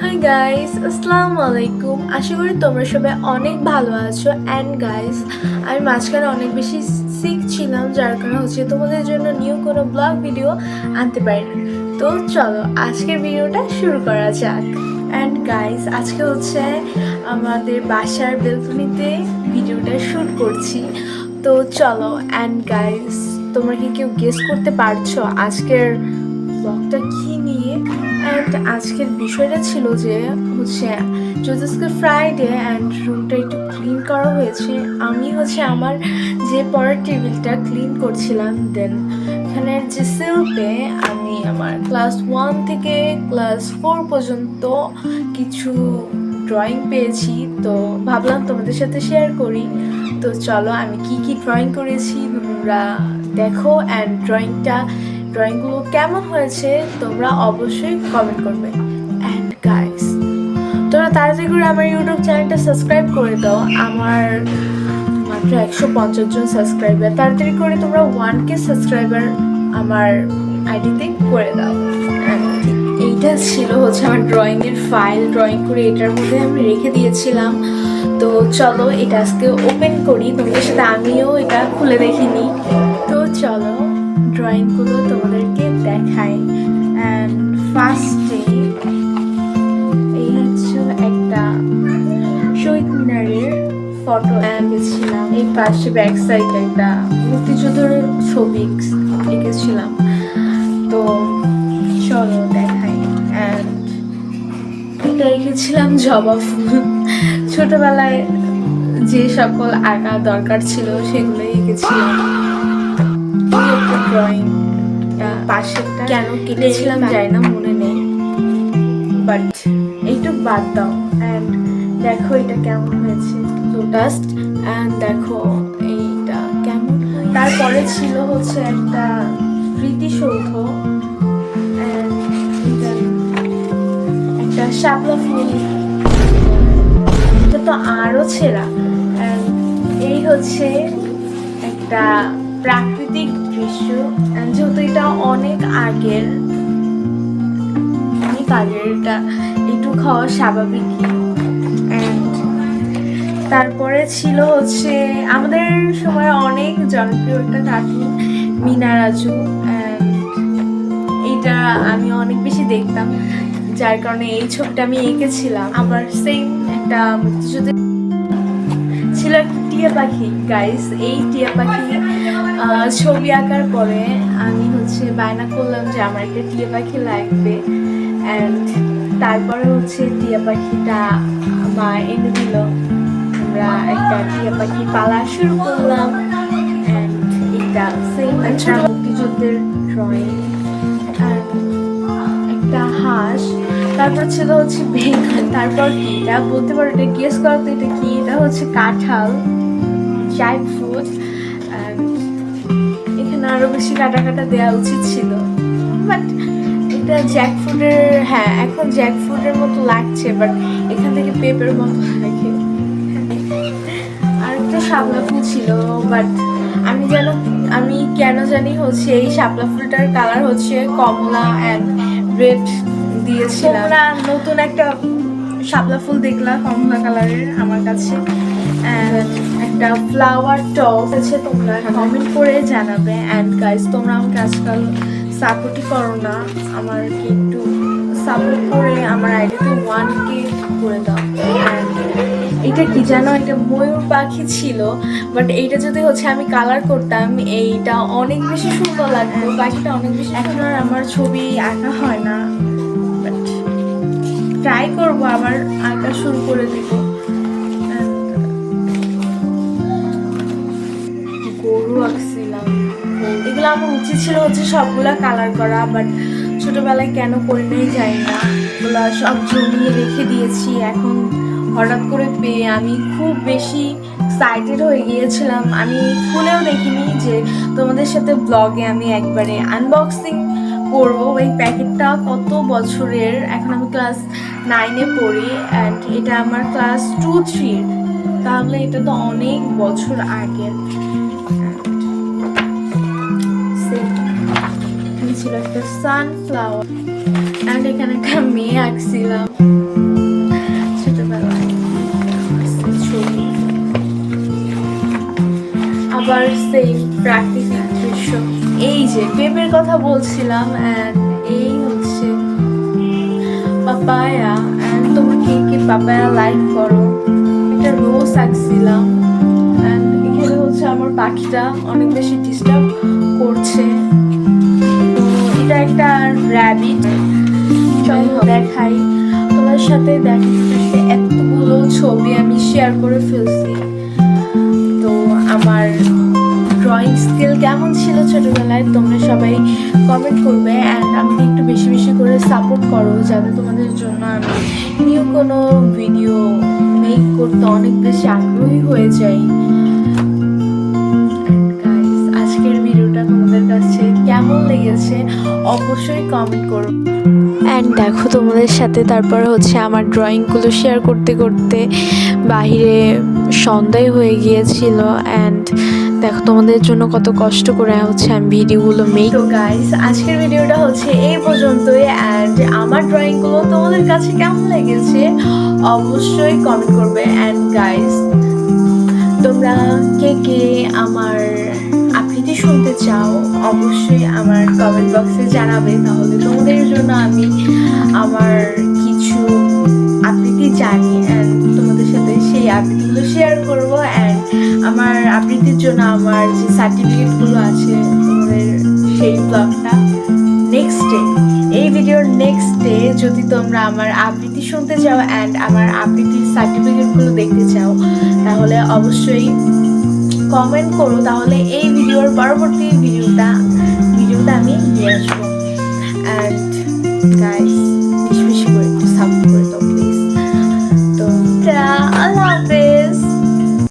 Hi guys, আসসালামু আলাইকুম। আশা করি তোমরা সবাই অনেক ভালো আছো। অ্যান্ড গাইস, আমি মাঝখানে অনেক বেশি সিক ছিলাম, যার কারণে তোমাদের জন্য নিউ কোনো ব্লগ ভিডিও আনতে পারিনি। তো চলো আজকের ভিডিওটা শুরু করা যাক। অ্যান্ড গাইস, আজকে আমাদের বাসার বেলকনিতে ভিডিওটা শ্যুট করছি। তো চলো। অ্যান্ড গাইস, তোমরা কি কেউ গেস করতে পারছো আজকের ব্লগটা কি নিয়ে? অ্যান্ড আজকের বিষয়টা ছিল যে যেহেতু আজকে ফ্রাইডে অ্যান্ড রুমটা একটু ক্লিন করা হয়েছে। আমি আমার যে পড়ার টেবিলটা ক্লিন করছিলাম, দেন এখানের যে সেলফে আমি আমার ক্লাস 1 থেকে ক্লাস 4 পর্যন্ত কিছু ড্রয়িং পেয়েছি। তো ভাবলাম তোমাদের সাথে শেয়ার করি। তো চলো, আমি কি ড্রয়িং করেছি তোমরা দেখো। অ্যান্ড ড্রয়িংগুলো কেমন হয়েছে তোমরা অবশ্যই কমেন্ট করবে। অ্যান্ড গাইস, তোমরা তাড়াতাড়ি করে আমার ইউটিউব চ্যানেলটা সাবস্ক্রাইব করে দাও। আমার মাত্র 150 জন সাবস্ক্রাইবার। তাড়াতাড়ি করে তোমরা 1K সাবস্ক্রাইবার আমার আইডিতে করে দাও। এইটা ছিল আমার ড্রয়িংয়ের ফাইল। ড্রয়িং করে এটার মধ্যে আমি রেখে দিয়েছিলাম। তো চলো এটা আজকে ওপেন করি, তোমাদের সাথে আমিও এটা খুলে দেখিনি। তো চলো ড্রয়িংগুলো তোমাদেরকে দেখাই। অ্যান্ড ফার্স্টে এই একটা শহীদ মিনারের ফটো এঁকেছিলাম। এই পাশে ব্যাক সাইডে একটা মুক্তিযুদ্ধের ছবি এঁকেছিলাম। তো চলো দেখাই। অ্যান্ড এটা এঁকেছিলাম জবা ফুল। ছোটবেলায় যে সকল আঁকা দরকার ছিল সেগুলোই এঁকেছিলাম। ড্রয়িং পাশেরটা কেন কেটেছিলাম জানি না, মনে নেই, বাট এইটুক বাদ দাও। অ্যান্ড দেখো এটা কেমন হয়েছে, লোটাস। অ্যান্ড দেখো এইটা কেমন। তারপরে ছিল একটা স্মৃতিসৌধ, একটা শাপলা ফুল। এটা তো আরো ছেঁড়া। এই একটা প্রাকৃতিক দৃশ্য। যেহেতু এটা অনেক আগের, এটা একটু খাওয়া স্বাভাবিক। তারপরে ছিল আমাদের সময় অনেক জনপ্রিয় একটা কার্টুন মিনা রাজু। এটা আমি অনেক বেশি দেখতাম, যার কারণে এই ছবিটা আমি এঁকেছিলাম। আবার সেম একটা মুক্তিযুদ্ধের ছিল একটা টিয়া পাখি। গাইস, এই টিয়া পাখি ছবি আঁকার পরে আমি বায়না করলাম যে আমার একটা টিয়া পাখি লাগবে। অ্যান্ড তারপরে টিয়া পাখিটা মা এনে দিল। আমরা একটা টিয়া পাখি পালা শুরু করলাম। অ্যান্ড এটা সেম একটা মুক্তিযুদ্ধের ড্রয়িং। একটা হাঁস। তারপর ছিল বেঙ্গল। তারপর কি এটা বলতে পারো, এটা গেস করো তো এটা কি? এটা কাঁঠাল, জ্যাক ফ্রুট। এখানে আরো বেশি কাটা দেওয়া উচিত ছিল, বাট এটা জ্যাকফ্রুটের, হ্যাঁ এখন জ্যাকফ্রুটের মতো লাগছে, বাট এখান থেকে পেঁপের মতো লাগে। আর একটা শাপলা ফুল ছিল, বাট আমি কেন জানি এই শাপলা ফুলটার কালার কমলা অ্যান্ড রেড দিয়েছিলাম। নতুন একটা শাপলা ফুল দেখলাম কমলা কালারের আমার কাছে। একটা ফ্লাওয়ার টপ আছে, তোমরা কমেন্ট করে জানাবে। অ্যান্ড গাইস, তোমরা আমাকে আজকাল সাপোর্টই করো না, আমাকে একটু সাপোর্ট করে আমার আইডিতে 1K করে দাও। এটা কি জানো, এটা ময়ূর পাখি ছিল, বাট এইটা যদি আমি কালার করতাম এইটা অনেক বেশি সুন্দর লাগতো। পাখিটা অনেক বেশি। এখন আর আমার ছবি আঁকা হয় না, বাট ট্রাই করবো, আবার আঁকা শুরু করে দিব। গরু আঁকছিলাম। এগুলো আমার উচিত ছিল সবগুলা কালার করা, বাট ছোটবেলায় কেন করি নাই জানি না। এগুলা সব জমিয়ে রেখে দিয়েছি। এখন হঠাৎ করে পেয়ে আমি খুব বেশি এক্সাইটেড হয়ে গিয়েছিলাম। আমি খুলেও দেখিনি যে তোমাদের সাথে ব্লগে আমি একবারে আনবক্সিং করবো। এই প্যাকেটটা কত বছরের, এখন আমি ক্লাস 9-এ পড়ি। অ্যান্ড এটা আমার ক্লাস 2-3, তাহলে এটা তো অনেক বছর আগের। ছিল একটা সানফ্লাওয়ার। অ্যান্ড এখানে একটা মেয়ে আঁকছিলাম ছোটবেলায় ছবি, আবার সেই প্রাকৃতিক দৃশ্য। এই যে পেঁপের কথা বলছিলাম, অ্যান্ড এই হচ্ছে পাপায়া। অ্যান্ড তোমরা কে কে পাপায়া লাইক করো? একটা রোজ আঁকছিলাম, অ্যান্ড এখানে হচ্ছে আমার পাখিটা অনেক বেশি ডিস্টার্ব করছে। তো এটা একটা র্যাবিট। চলো দেখাই তোমার সাথে, দেখাতে এতগুলো ছবি আমি শেয়ার করে ফেলছি। তো আমার ড্রয়িং স্কিল কেমন ছিল ছোটবেলায় তোমরা সবাই কমেন্ট করবে, অ্যান্ড আমাকে একটু বেশি বেশি করে সাপোর্ট করো যাতে তোমাদের জন্য আমি নিউ কোনো ভিডিও মেক করতে অনেক বেশি আগ্রহী হয়ে যাই। গাইস, আজকের ভিডিওটা তোমাদের কাছে কেমন লেগেছে অবশ্যই কমেন্ট করো। অ্যান্ড দেখো তোমাদের সাথে তারপর হচ্ছে আমার ড্রয়িংগুলো শেয়ার করতে করতে বাহিরে সন্ধ্যায় হয়ে গিয়েছিল। অ্যান্ড দেখো তোমাদের জন্য কত কষ্ট করে হচ্ছে আমি ভিডিওগুলো মেক। তো গাইস, আজকের ভিডিওটা হচ্ছে এই পর্যন্তই। অ্যান্ড আমার ড্রয়িংগুলো তোমাদের কাছে কেমন লেগেছে অবশ্যই কমেন্ট করবে। অ্যান্ড গাইস, তোমরা কে কে আমার আবৃত্তি শুনতে চাও অবশ্যই আমার কমেন্ট বক্সে জানাবে, তাহলে তোমাদের জন্য আমি আমার কিছু আবৃত্তি জানি অ্যান্ড তোমাদের সাথে সেই আবৃত্তিগুলো শেয়ার করবো। অ্যান্ড আমার আবৃত্তির জন্য আমার যে সার্টিফিকেটগুলো আছে তোমাদের সেই ব্লগটা নেক্সট ডে, এই ভিডিওর নেক্সট ডে যদি তোমরা আমার আবৃত্তি শুনতে চাও অ্যান্ড আমার আবৃত্তির সার্টিফিকেটগুলো দেখতে চাও তাহলে অবশ্যই কমেন্ট করো, তাহলে এই ভিডিওর পরবর্তী ভিডিওটা আমি নিয়ে আসবো। অ্যান্ড গাইস, বেশি বেশি করে